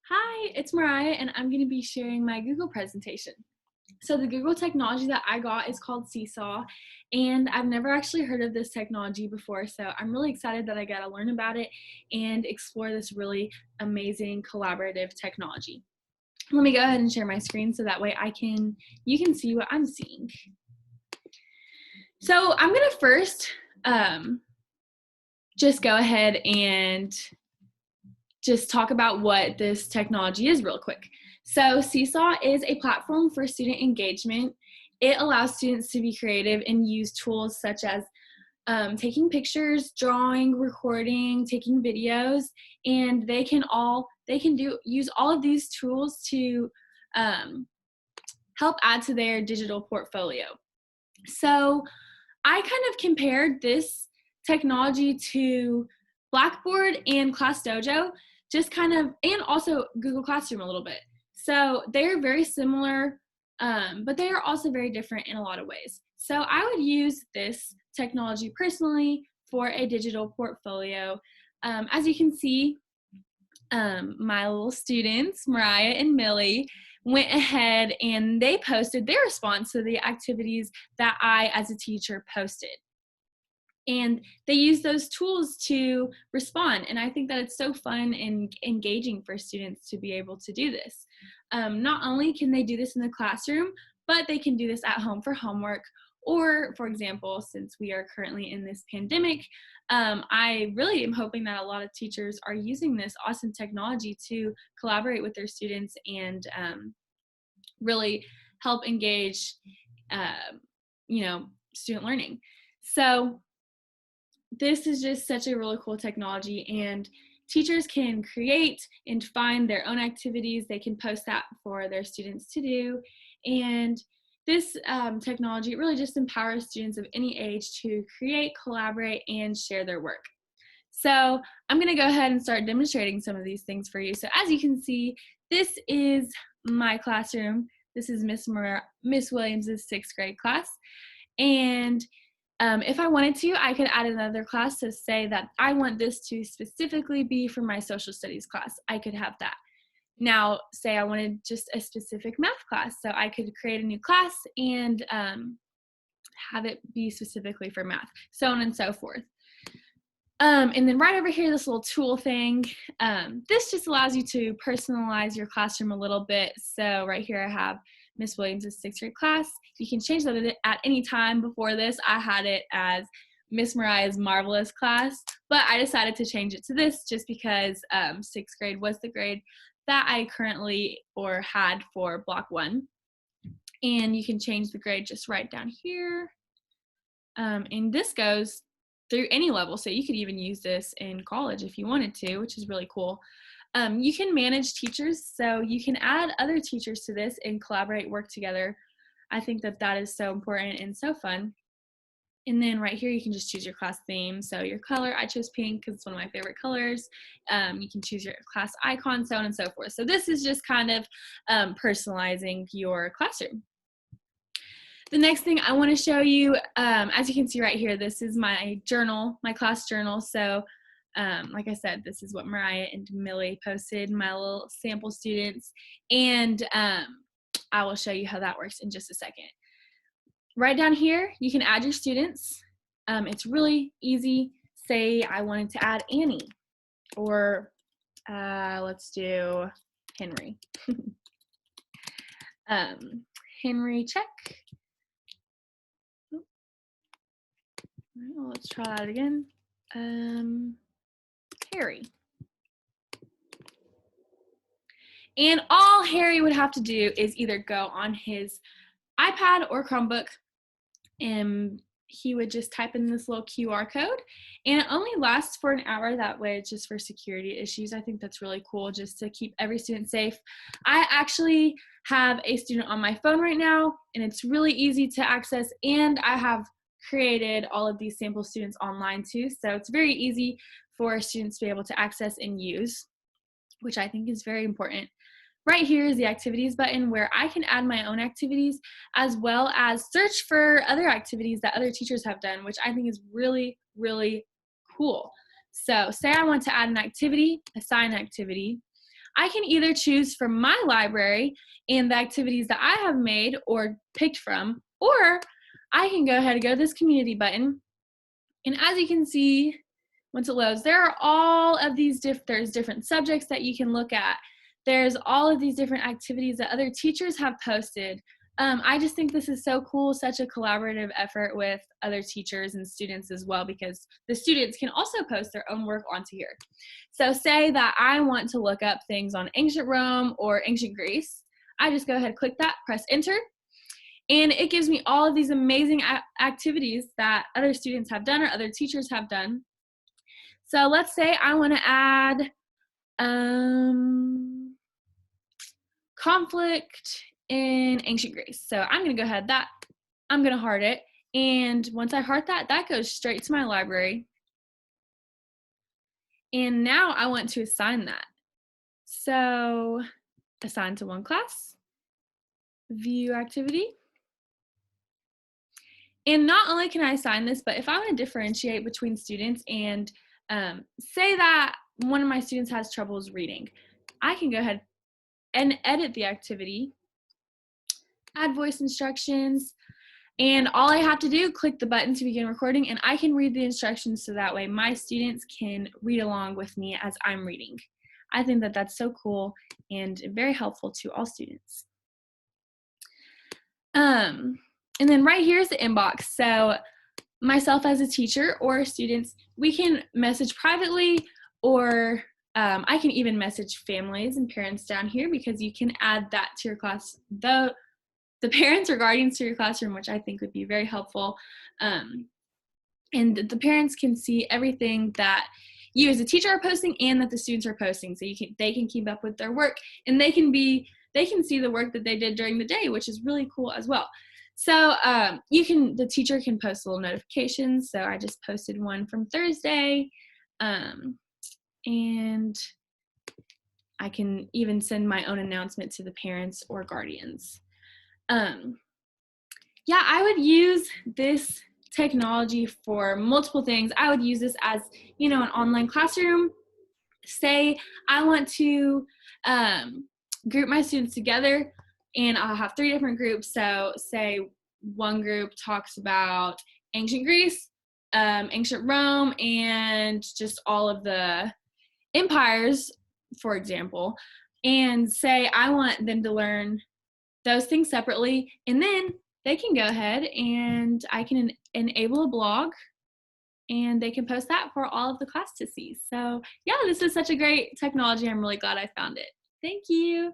Hi, it's Mariah, and I'm going to be sharing my Google presentation. So the Google technology that I got is called Seesaw, and I've never actually heard of this technology before, so I'm really excited that I got to learn about it and explore this really amazing collaborative technology. Let me go ahead and share my screen so that way you can see what I'm seeing. So I'm going to first just go ahead and just talk about what this technology is real quick. So Seesaw is a platform for student engagement. It allows students to be creative and use tools such as taking pictures, drawing, recording, taking videos, and they can use all of these tools to help add to their digital portfolio. So I kind of compared this technology to Blackboard and Class Dojo, and also Google Classroom a little bit. So they're very similar, but they are also very different in a lot of ways. So I would use this technology personally for a digital portfolio. As you can see, my little students, Mariah and Millie, went ahead and they posted their response to the activities that I, as a teacher, posted. And they use those tools to respond. And I think that it's so fun and engaging for students to be able to do this. Not only can they do this in the classroom, but they can do this at home for homework. Or, for example, since we are currently in this pandemic, I really am hoping that a lot of teachers are using this awesome technology to collaborate with their students and really help engage, student learning. So this is just such a really cool technology, and teachers can create and find their own activities. They can post that for their students to do. And this technology really just empowers students of any age to create, collaborate, and share their work. So I'm going to go ahead and start demonstrating some of these things for you. So as you can see, this is my classroom. This is Miss Williams' 6th grade class. And if I wanted to, I could add another class to say that I want this to specifically be for my social studies class. I could have that. Now, say I wanted just a specific math class, so I could create a new class and have it be specifically for math, so on and so forth. And then right over here, this little tool thing, this just allows you to personalize your classroom a little bit. So right here I have Miss Williams' 6th grade class. You can change that at any time. Before this, I had it as Miss Mariah's Marvelous class, but I decided to change it to this just because 6th grade was the grade that I currently had for block 1. And you can change the grade just right down here. And this goes through any level, so you could even use this in college if you wanted to, which is really cool. You can manage teachers, so you can add other teachers to this and collaborate, work together. I think that that is so important and so fun. And then right here, you can just choose your class theme. So your color, I chose pink because it's one of my favorite colors. You can choose your class icon, so on and so forth. So this is just kind of personalizing your classroom. The next thing I want to show you, as you can see right here, this is my journal, my class journal. So like I said, this is what Mariah and Millie posted, my little sample students, and I will show you how that works in just a second. Right down here, you can add your students. It's really easy. Say I wanted to add Annie, or let's do Henry. Henry, check. Well, let's try that again. Harry. And all Harry would have to do is either go on his iPad or Chromebook, and he would just type in this little QR code, and it only lasts for an hour. That way it's just for security issues. I think that's really cool, just to keep every student safe. I actually have a student on my phone right now, and it's really easy to access, and I have created all of these sample students online too, so it's very easy for students to be able to access and use, which I think is very important. Right here is the activities button, where I can add my own activities as well as search for other activities that other teachers have done, which I think is really, really cool. So say I want to add an activity, assign an activity. I can either choose from my library and the activities that I have made or picked from, or I can go ahead and go to this community button. And as you can see, once it loads, there are all of these there's different subjects that you can look at. There's all of these different activities that other teachers have posted. I just think this is so cool, such a collaborative effort with other teachers and students as well, because the students can also post their own work onto here. So say that I want to look up things on ancient Rome or ancient Greece. I just go ahead, click that, press enter, and it gives me all of these amazing activities that other students have done or other teachers have done. So let's say I want to add conflict in ancient Greece. So I'm going to go ahead, I'm going to heart it. And once I heart that, that goes straight to my library. And now I want to assign that. So assign to one class, view activity. And not only can I assign this, but if I want to differentiate between students and say that one of my students has troubles reading, I can go ahead and edit the activity, add voice instructions, and all I have to do, click the button to begin recording, and I can read the instructions so that way my students can read along with me as I'm reading. I think that that's so cool and very helpful to all students. And then right here is the inbox. So myself as a teacher or students, we can message privately, or I can even message families and parents down here, because you can add that to your class, the parents or guardians to your classroom, which I think would be very helpful. And the parents can see everything that you as a teacher are posting and that the students are posting, so they can keep up with their work, and they can see the work that they did during the day, which is really cool as well. So the teacher can post little notifications. So I just posted one from Thursday, and I can even send my own announcement to the parents or guardians. Yeah, I would use this technology for multiple things. I would use this as, an online classroom. Say I want to group my students together, and I'll have 3 different groups. So say one group talks about ancient Greece, ancient Rome, and just all of the empires, for example, and say I want them to learn those things separately, and then they can go ahead and I can enable a blog, and they can post that for all of the class to see. So yeah, this is such a great technology. I'm really glad I found it. Thank you.